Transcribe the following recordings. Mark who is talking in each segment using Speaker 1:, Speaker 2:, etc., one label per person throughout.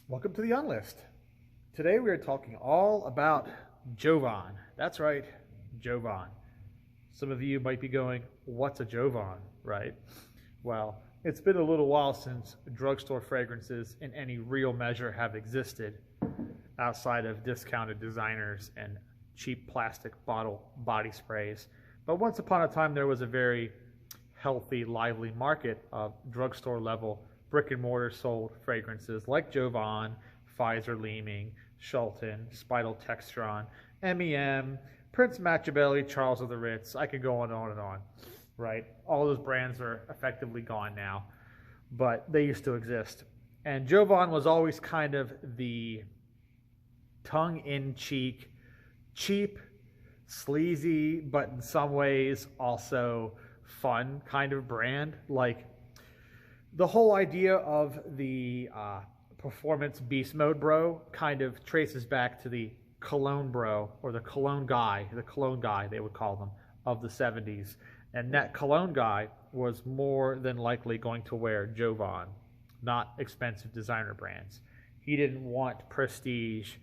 Speaker 1: Welcome to the Unlist. Today we are talking all about Jovan. That's right, Jovan. Some of you might be going, what's a Jovan, right? Well, it's been a little while since drugstore fragrances in any real measure have existed outside of discounted designers and cheap plastic bottle body sprays. But once upon a time there was a very healthy, lively market of drugstore level brick and mortar sold fragrances like Jovan, Pfizer Leeming, Schulten, Spital Textron, MEM, Prince Machiavelli, Charles of the Ritz. I could go on and on, right? All those brands are effectively gone now, but they used to exist. And Jovan was always kind of the tongue-in-cheek, cheap, sleazy, but in some ways also fun kind of brand. Like, the whole idea of the performance beast mode bro kind of traces back to the cologne bro, or the cologne guy they would call them, of the 70s. And that cologne guy was more than likely going to wear Jovan, not expensive designer brands. He didn't want prestige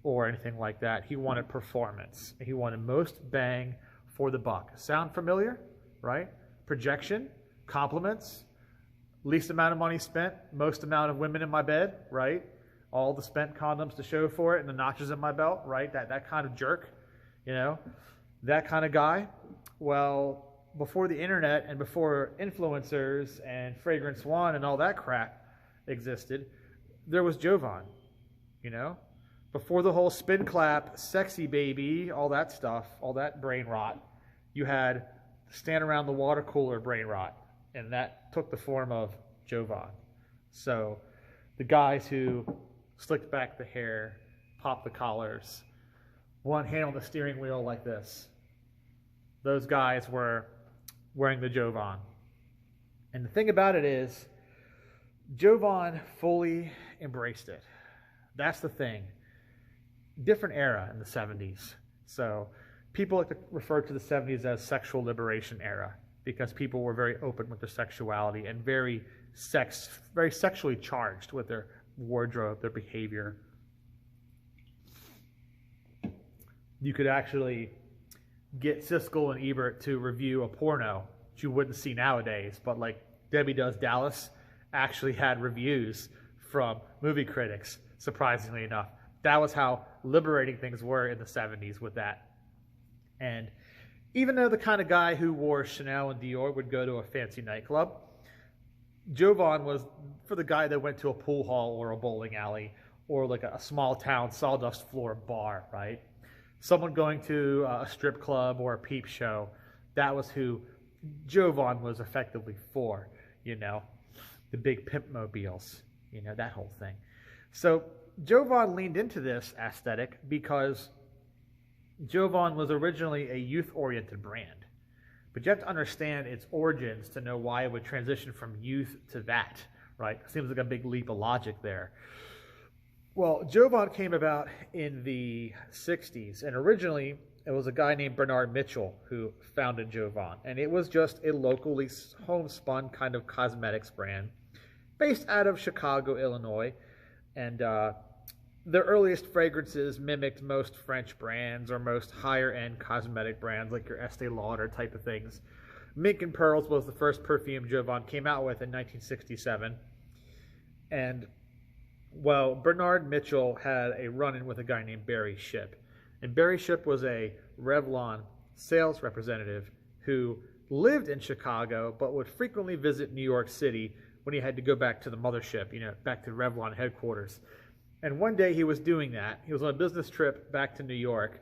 Speaker 1: or anything like that. He wanted performance. He wanted most bang for the buck. Sound familiar, right? Projection, compliments, least amount of money spent, most amount of women in my bed, right? All the spent condoms to show for it and the notches in my belt, right? That kind of jerk, you know, that kind of guy. Well, before the internet and before influencers and Fragrance One and all that crap existed, there was Jovan, you know? Before the whole spin clap, sexy baby, all that stuff, all that brain rot, you had stand around the water cooler brain rot. And that took the form of Jovan. So the guys who slicked back the hair, popped the collars, one hand on the steering wheel like this, those guys were wearing the Jovan. And the thing about it is, Jovan fully embraced it. That's the thing. Different era in the 70s. So people like to refer to the 70s as sexual liberation era, because people were very open with their sexuality and very sexually charged with their wardrobe, their behavior. You could actually get Siskel and Ebert to review a porno, which you wouldn't see nowadays, but like Debbie Does Dallas actually had reviews from movie critics, surprisingly enough. That was how liberating things were in the 70s with that. And even though the kind of guy who wore Chanel and Dior would go to a fancy nightclub, Jovan was for the guy that went to a pool hall or a bowling alley or like a small town sawdust floor bar, right? Someone going to a strip club or a peep show, that was who Jovan was effectively for, you know, the big pimp mobiles, you know, that whole thing. So Jovan leaned into this aesthetic because Jovan was originally a youth-oriented brand, but you have to understand its origins to know why it would transition from youth to that, right? Seems like a big leap of logic there. Well, Jovan came about in the 60s, and originally it was a guy named Bernard Mitchell who founded Jovan, and it was just a locally homespun kind of cosmetics brand based out of Chicago, Illinois, and the earliest fragrances mimicked most French brands or most higher-end cosmetic brands like your Estee Lauder type of things. Mink and Pearls was the first perfume Jovan came out with in 1967. And, well, Bernard Mitchell had a run-in with a guy named Barry Shipp. And Barry Shipp was a Revlon sales representative who lived in Chicago but would frequently visit New York City when he had to go back to the mothership, you know, back to Revlon headquarters. And one day he was doing that. He was on a business trip back to New York,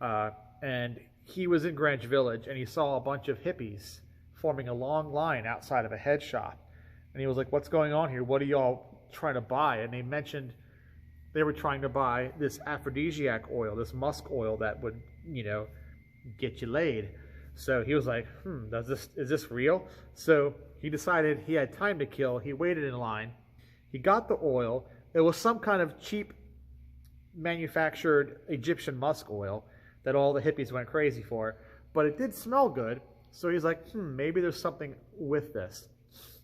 Speaker 1: and he was in Greenwich Village, and he saw a bunch of hippies forming a long line outside of a head shop. And he was like, what's going on here? What are y'all trying to buy? And they mentioned they were trying to buy this aphrodisiac oil, this musk oil that would, you know, get you laid. So he was like, is this real? So he decided he had time to kill. He waited in line. He got the oil. It was some kind of cheap manufactured Egyptian musk oil that all the hippies went crazy for, but it did smell good. So he's like, maybe there's something with this.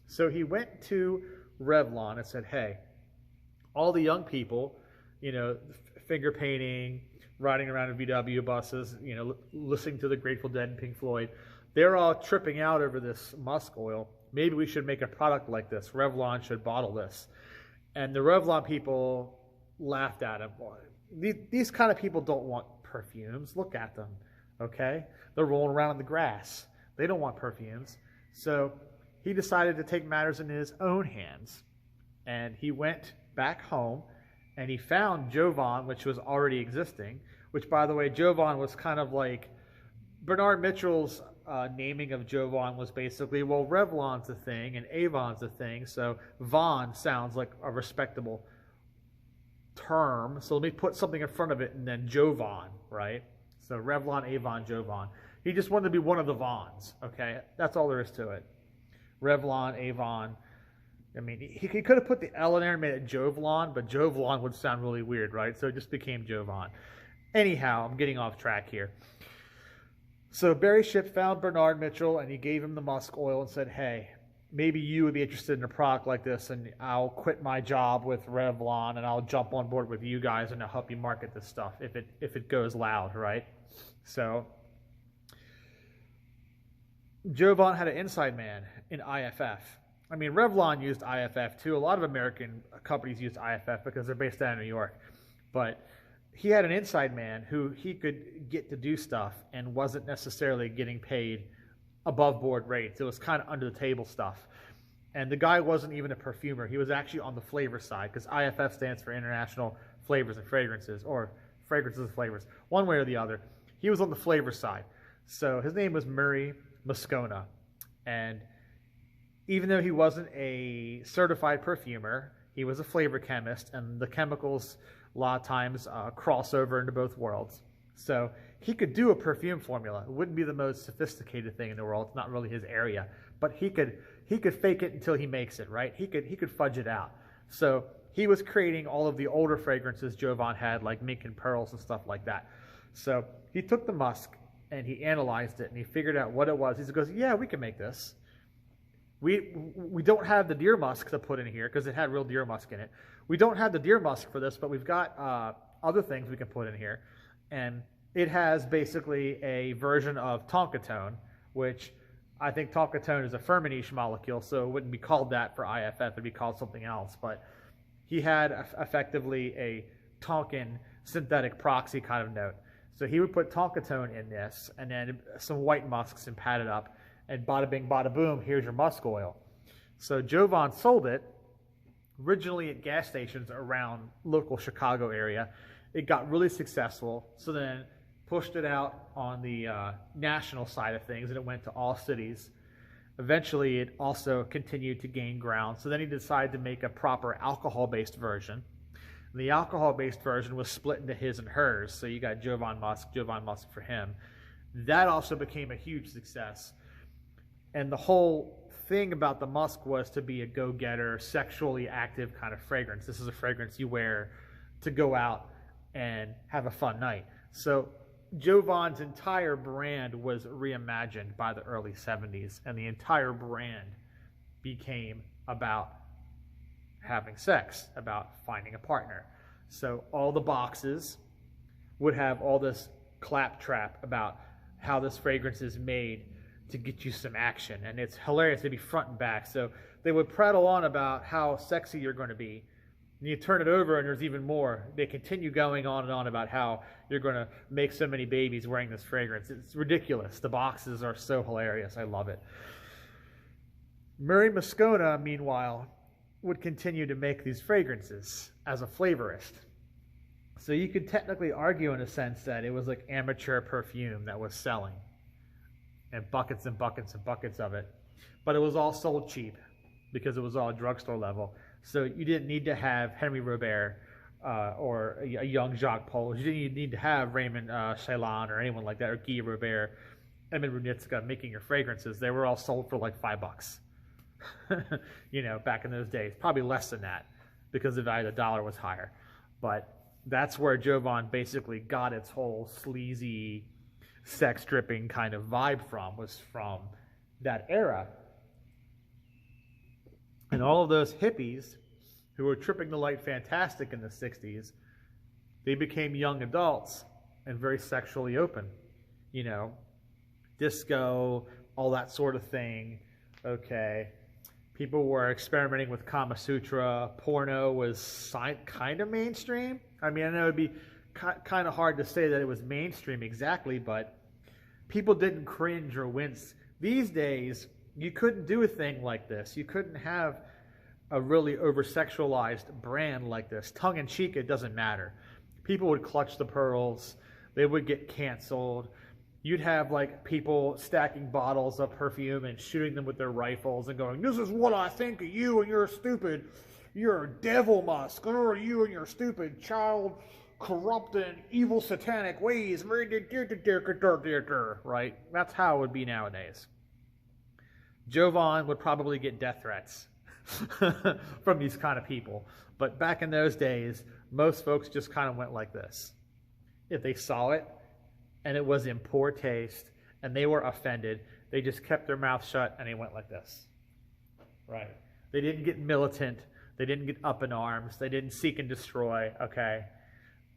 Speaker 1: So he went to Revlon and said, hey, all the young people, you know, finger painting, riding around in VW buses, you know, listening to the Grateful Dead and Pink Floyd, they're all tripping out over this musk oil. Maybe we should make a product like this. Revlon should bottle this. And the Revlon people laughed at him. These kind of people don't want perfumes. Look at them, okay? They're rolling around in the grass. They don't want perfumes. So he decided to take matters in his own hands. And he went back home and he found Jovan, which was already existing, which, by the way, Jovan was kind of like Bernard Mitchell's naming of Jovan was basically, well, Revlon's a thing and Avon's a thing, so Von sounds like a respectable term, so let me put something in front of it and then Jovan, right? So Revlon, Avon, Jovan. He just wanted to be one of the Vons, okay? That's all there is to it. Revlon, Avon. I mean, he could have put the L in there and made it Jovlon, but Jovlon would sound really weird, right? So it just became Jovan. Anyhow, I'm getting off track here. So Barry Shipp found Bernard Mitchell and he gave him the musk oil and said, hey, maybe you would be interested in a product like this, and I'll quit my job with Revlon and I'll jump on board with you guys and I'll help you market this stuff if it goes loud, right? So Jovan had an inside man in IFF. I mean, Revlon used IFF too. A lot of American companies used IFF because they're based out of New York. But he had an inside man who he could get to do stuff and wasn't necessarily getting paid above board rates. It was kind of under the table stuff. And the guy wasn't even a perfumer. He was actually on the flavor side, because IFF stands for International Flavors and Fragrances, or Fragrances and Flavors, one way or the other. He was on the flavor side. So his name was Murray Moscona. And even though he wasn't a certified perfumer, he was a flavor chemist, and the chemicals a lot of times cross over into both worlds. So he could do a perfume formula. It wouldn't be the most sophisticated thing in the world. It's not really his area, but he could fake it until he makes it, right? He could fudge it out. So he was creating all of the older fragrances Jovan had, like mink and pearls and stuff like that. So he took the musk and he analyzed it and he figured out what it was. He goes, yeah, we can make this. We don't have the deer musk to put in here because it had real deer musk in it. We don't have the deer musk for this, but we've got other things we can put in here. And it has basically a version of Tonkatone, which I think Tonkatone is a Firmenich molecule, so it wouldn't be called that for IFF. It'd be called something else. But he had effectively a Tonkin synthetic proxy kind of note. So he would put Tonkatone in this, and then some white musks and pat it up. And bada bing, bada boom, here's your musk oil. So Jovan sold it originally at gas stations around local Chicago area. It got really successful, so then pushed it out on the national side of things, and it went to all cities. Eventually, it also continued to gain ground. So then he decided to make a proper alcohol-based version. And the alcohol-based version was split into his and hers. So you got Jovan Musk for him. That also became a huge success. And the whole thing about the musk was to be a go-getter, sexually active kind of fragrance. This is a fragrance you wear to go out and have a fun night. So Jovan's entire brand was reimagined by the early 70s, and the entire brand became about having sex, about finding a partner. So all the boxes would have all this claptrap about how this fragrance is made to get you some action, and it's hilarious. They'd be front and back. So they would prattle on about how sexy you're going to be, and you turn it over and there's even more. They continue going on and on about how you're going to make so many babies wearing this fragrance. It's ridiculous. The boxes are so hilarious. I love it. Murray Moscona, meanwhile, would continue to make these fragrances as a flavorist. So you could technically argue in a sense that it was like amateur perfume that was selling, and buckets and buckets and buckets of it. But it was all sold cheap because it was all drugstore level. So you didn't need to have Henry Robert or a young Jacques Paul. You didn't need to have Raymond Ceylon or anyone like that, or Guy Robert, Edmund Runitska making your fragrances. They were all sold for like $5. You know, back in those days. Probably less than that because the value of the dollar was higher. But that's where Jovan basically got its whole sleazy, sex-dripping kind of vibe from, was from that era. And all of those hippies who were tripping the light fantastic in the 60s, they became young adults and very sexually open. You know, disco, all that sort of thing. Okay. People were experimenting with Kama Sutra. Porno was kind of mainstream. I mean, I know it'd be kind of hard to say that it was mainstream exactly, but people didn't cringe or wince. These days, you couldn't do a thing like this. You couldn't have a really over-sexualized brand like this. Tongue-in-cheek, it doesn't matter. People would clutch the pearls. They would get canceled. You'd have like people stacking bottles of perfume and shooting them with their rifles and going, "This is what I think of you, and you're stupid. You're a devil, Musk. Or you and your stupid child corrupting evil satanic ways." Right? That's how it would be nowadays. Jovan would probably get death threats from these kind of people. But back in those days, most folks just kind of went like this. If they saw it and it was in poor taste and they were offended, they just kept their mouth shut and they went like this. Right? They didn't get militant. They didn't get up in arms. They didn't seek and destroy. Okay?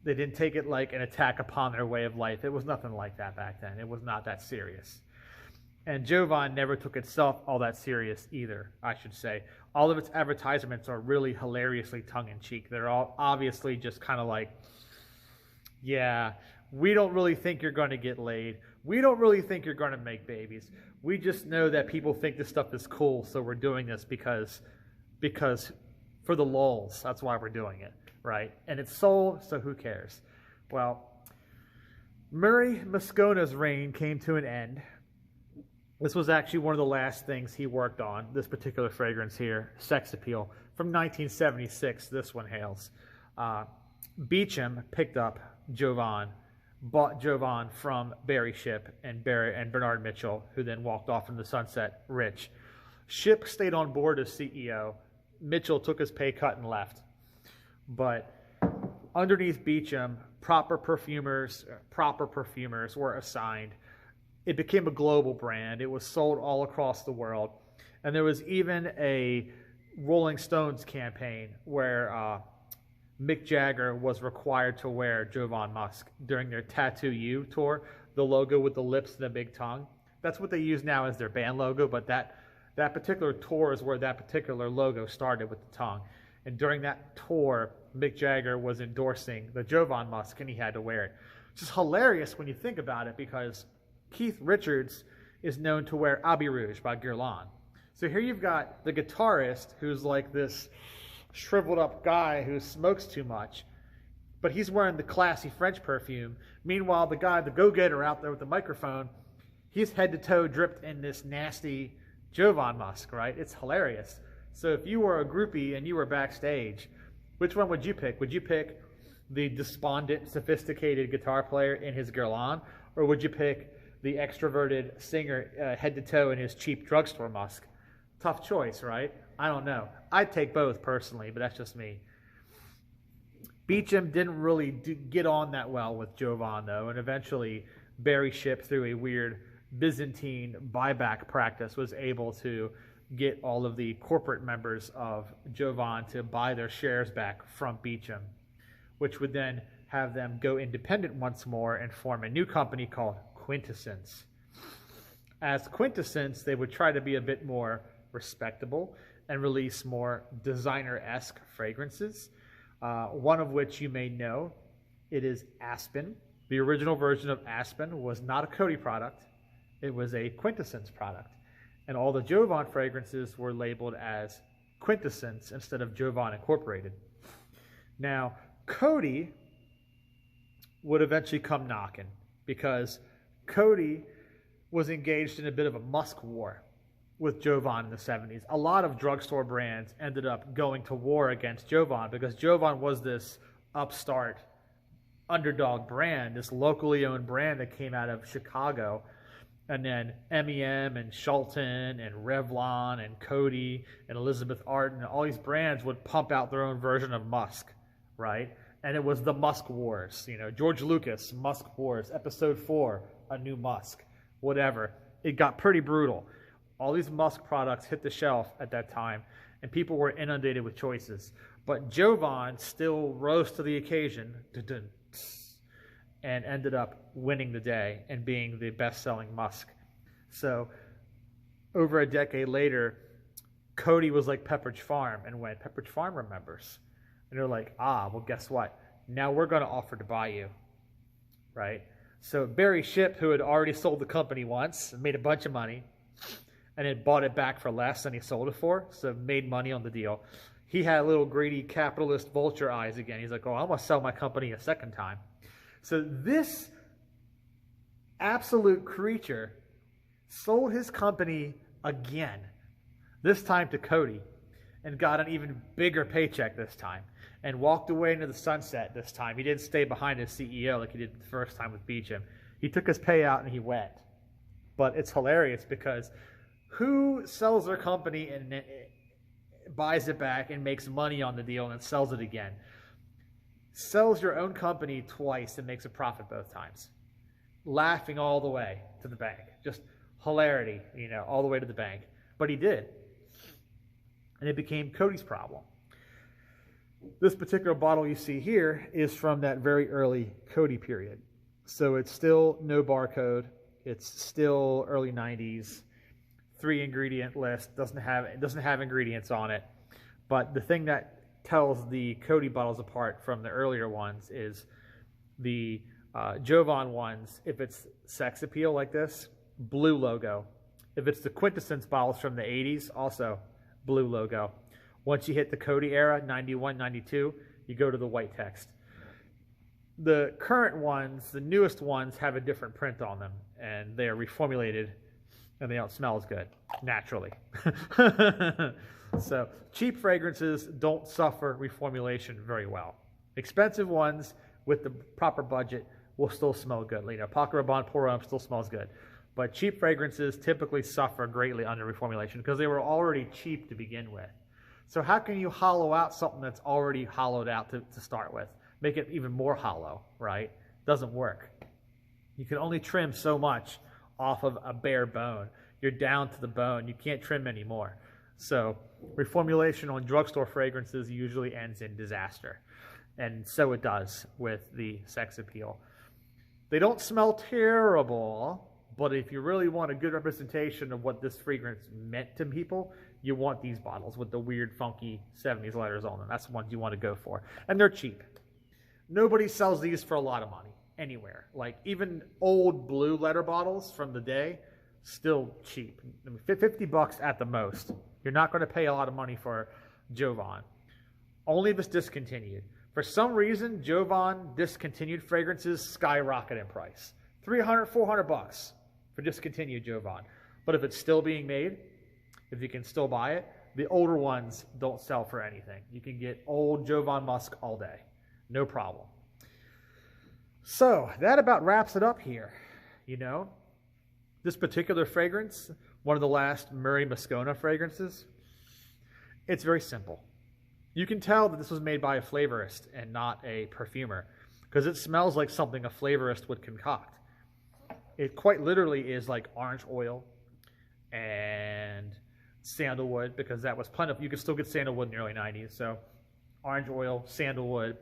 Speaker 1: They didn't take it like an attack upon their way of life. It was nothing like that back then. It was not that serious. And Jovan never took itself all that serious either, I should say. All of its advertisements are really hilariously tongue-in-cheek. They're all obviously just kind of like, yeah, we don't really think you're going to get laid. We don't really think you're going to make babies. We just know that people think this stuff is cool, so we're doing this because for the lulz. That's why we're doing it, right? And it's sold, so who cares? Well, Murray Moscona's reign came to an end. This was actually one of the last things he worked on, this particular fragrance here, Sex Appeal, from 1976. This one hails. Beecham picked up Jovan, bought Jovan from Barry Shipp and Bernard Mitchell, who then walked off in the sunset rich. Shipp stayed on board as CEO. Mitchell took his pay cut and left. But underneath Beecham, proper perfumers were assigned. It became a global brand. It was sold all across the world. And there was even a Rolling Stones campaign where Mick Jagger was required to wear Jovan Musk during their Tattoo You tour, the logo with the lips and the big tongue. That's what they use now as their band logo, but that particular tour is where that particular logo started, with the tongue. And during that tour, Mick Jagger was endorsing the Jovan Musk, and he had to wear it. It's just hilarious when you think about it, because Keith Richards is known to wear Abbey Rouge by Guerlain. So here you've got the guitarist who's like this shriveled up guy who smokes too much, but he's wearing the classy French perfume. Meanwhile, the guy, the go-getter out there with the microphone, he's head to toe dripped in this nasty Jovan Musk, right? It's hilarious. So if you were a groupie and you were backstage, which one would you pick? Would you pick the despondent, sophisticated guitar player in his Guerlain, or would you pick the extroverted singer head to toe in his cheap drugstore Musk? Tough choice, right? I don't know. I'd take both personally, but that's just me. Beecham didn't really get on that well with Jovan, though, and eventually Barry Shipp, through a weird Byzantine buyback practice, was able to get all of the corporate members of Jovan to buy their shares back from Beecham, which would then have them go independent once more and form a new company called Quintessence. As Quintessence, they would try to be a bit more respectable and release more designer-esque fragrances, one of which you may know. It is Aspen. The original version of Aspen was not a Coty product. It was a Quintessence product. And all the Jovan fragrances were labeled as Quintessence instead of Jovan Incorporated. Now, Coty would eventually come knocking, because Coty was engaged in a bit of a Musk war with Jovan in the 70s. A lot of drugstore brands ended up going to war against Jovan, because Jovan was this upstart underdog brand, this locally owned brand that came out of Chicago. And then MEM and Schulten and Revlon and Coty and Elizabeth Arden, all these brands would pump out their own version of Musk, right? And it was the Musk Wars. You know, George Lucas, Musk Wars, Episode 4, A New Musk, whatever. It got pretty brutal. All these Musk products hit the shelf at that time, and people were inundated with choices. But Jovan still rose to the occasion and ended up winning the day and being the best-selling Musk. So over a decade later, Cody was like Pepperidge Farm, and when Pepperidge Farm remembers, and they're like, well, guess what? Now we're going to offer to buy you, right? So Barry Shipp, who had already sold the company once and made a bunch of money, and then bought it back for less than he sold it for, so made money on the deal. He had little greedy capitalist vulture eyes again. He's like, I'm going to sell my company a second time. So this absolute creature sold his company again, this time to Cody, and got an even bigger paycheck this time, and walked away into the sunset this time. He didn't stay behind his CEO like he did the first time with Beecham. He took his payout and he went. But it's hilarious because who sells their company and buys it back and makes money on the deal and then sells it again? Sells your own company twice and makes a profit both times. Laughing all the way to the bank. Just hilarity, all the way to the bank. But he did. And it became Cody's problem. This particular bottle you see here is from that very early Cody period. So it's still no barcode. It's still early 90s. 3-ingredient list. It doesn't have ingredients on it. But the thing that tells the Cody bottles apart from the earlier ones is the Jovan ones. If it's sex appeal like this, blue logo. If it's the quintessence bottles from the 80s, also blue logo. Once you hit the Cody era, 91, 92, you go to the white text. The current ones, the newest ones, have a different print on them, and they are reformulated, and they don't smell as good, naturally. So cheap fragrances don't suffer reformulation very well. Expensive ones with the proper budget will still smell good. Paco Rabanne Pour Homme still smells good. But cheap fragrances typically suffer greatly under reformulation because they were already cheap to begin with. So how can you hollow out something that's already hollowed out to start with? Make it even more hollow, right? Doesn't work. You can only trim so much off of a bare bone. You're down to the bone. You can't trim anymore. So reformulation on drugstore fragrances usually ends in disaster. And so it does with the sex appeal. They don't smell terrible, but if you really want a good representation of what this fragrance meant to people, you want these bottles with the weird, funky 70s letters on them. That's the ones you want to go for. And they're cheap. Nobody sells these for a lot of money anywhere. Like even old blue letter bottles from the day, still cheap. I mean, $50 at the most. You're not going to pay a lot of money for Jovan. Only if it's discontinued. For some reason, Jovan discontinued fragrances skyrocket in price. $300, $400 for discontinued Jovan. But if it's still being made, if you can still buy it, the older ones don't sell for anything. You can get old Jovan Musk all day. No problem. So that about wraps it up here. This particular fragrance, one of the last Murray Moscona fragrances, it's very simple. You can tell that this was made by a flavorist and not a perfumer because it smells like something a flavorist would concoct. It quite literally is like orange oil and sandalwood, because that was plentiful. You could still get sandalwood in the early 90s. So orange oil, sandalwood,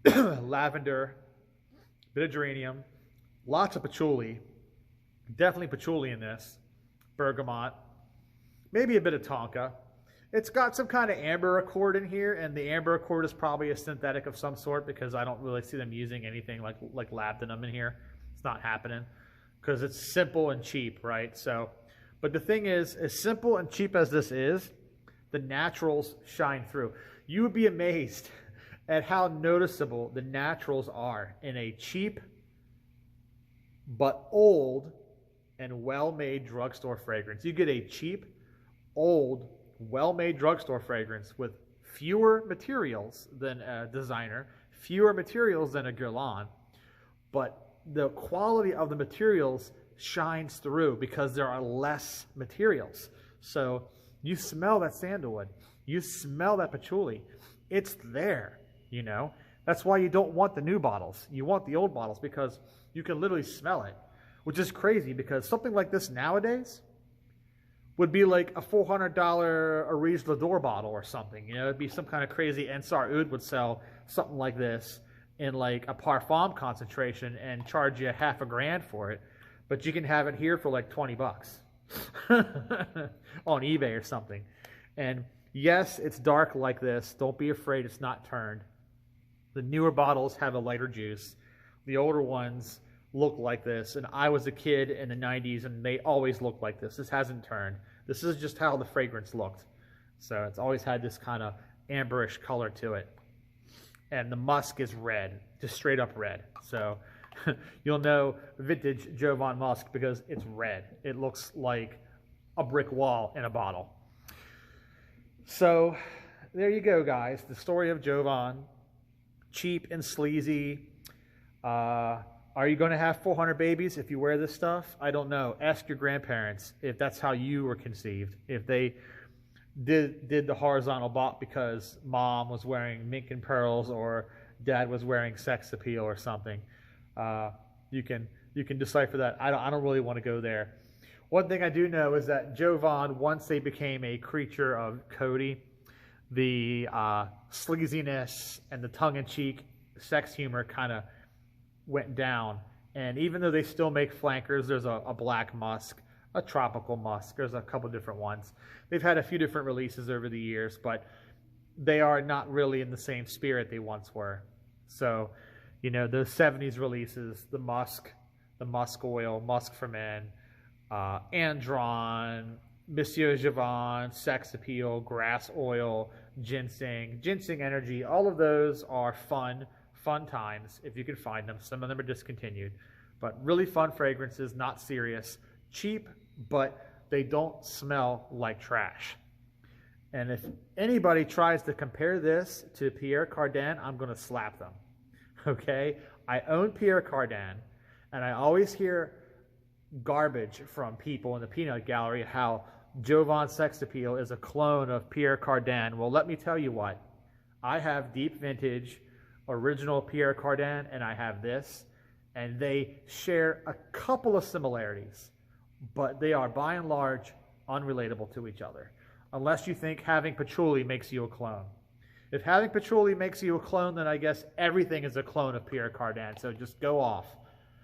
Speaker 1: lavender, bit of geranium, lots of patchouli. Definitely patchouli in this. Bergamot. Maybe a bit of tonka. It's got some kind of amber accord in here, and the amber accord is probably a synthetic of some sort because I don't really see them using anything like labdanum in here. It's not happening because it's simple and cheap, right? So, but the thing is, as simple and cheap as this is, the naturals shine through. You would be amazed at how noticeable the naturals are in a cheap but old and well-made drugstore fragrance. You get a cheap, old, well-made drugstore fragrance with fewer materials than a designer, fewer materials than a Guerlain, but the quality of the materials shines through because there are less materials. So you smell that sandalwood, you smell that patchouli, it's there, That's why you don't want the new bottles. You want the old bottles because you can literally smell it, which is crazy because something like this nowadays would be like a $400 Arise Lador bottle or something. You know, it'd be some kind of crazy. Ensar Oud would sell something like this in like a parfum concentration and charge you half a grand for it. But you can have it here for like 20 bucks on eBay or something. And yes, it's dark like this. Don't be afraid it's not turned. The newer bottles have a lighter juice. The older ones look like this. And I was a kid in the 90s and they always looked like this. This hasn't turned. This is just how the fragrance looked. So it's always had this kind of amberish color to it. And the musk is red, just straight up red. So you'll know vintage Jovan musk because it's red. It looks like a brick wall in a bottle. So there you go, guys. The story of Jovan. Cheap and sleazy. Are you going to have 400 babies if you wear this stuff? I don't know. Ask your grandparents if that's how you were conceived. If they did the horizontal bot because mom was wearing mink and pearls or dad was wearing sex appeal or something. You can decipher that. I don't really want to go there. One thing I do know is that Jovan, once they became a creature of Cody, the sleaziness and the tongue-in-cheek sex humor kind of went down. And even though they still make flankers, there's a black musk, a tropical musk. There's a couple different ones. They've had a few different releases over the years, but they are not really in the same spirit they once were. So, you know, those 70s releases, the musk oil, musk for men, Andron, Monsieur Jovan, sex appeal, grass oil, ginseng energy, all of those are fun times if you can find them. Some of them are discontinued, but really fun fragrances, not serious, cheap, but they don't smell like trash. And if anybody tries to compare this to Pierre Cardin, I'm going to slap them. Okay? I own Pierre Cardin, and I always hear garbage from people in the peanut gallery how Jovan Sex Appeal is a clone of Pierre Cardin. Well, let me tell you what. I have deep vintage original Pierre Cardin, and I have this, and they share a couple of similarities, but they are by and large unrelatable to each other, unless you think having patchouli makes you a clone. If having patchouli makes you a clone, then I guess everything is a clone of Pierre Cardin, so just go off.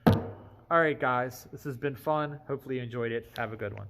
Speaker 1: All right, guys, this has been fun. Hopefully you enjoyed it. Have a good one.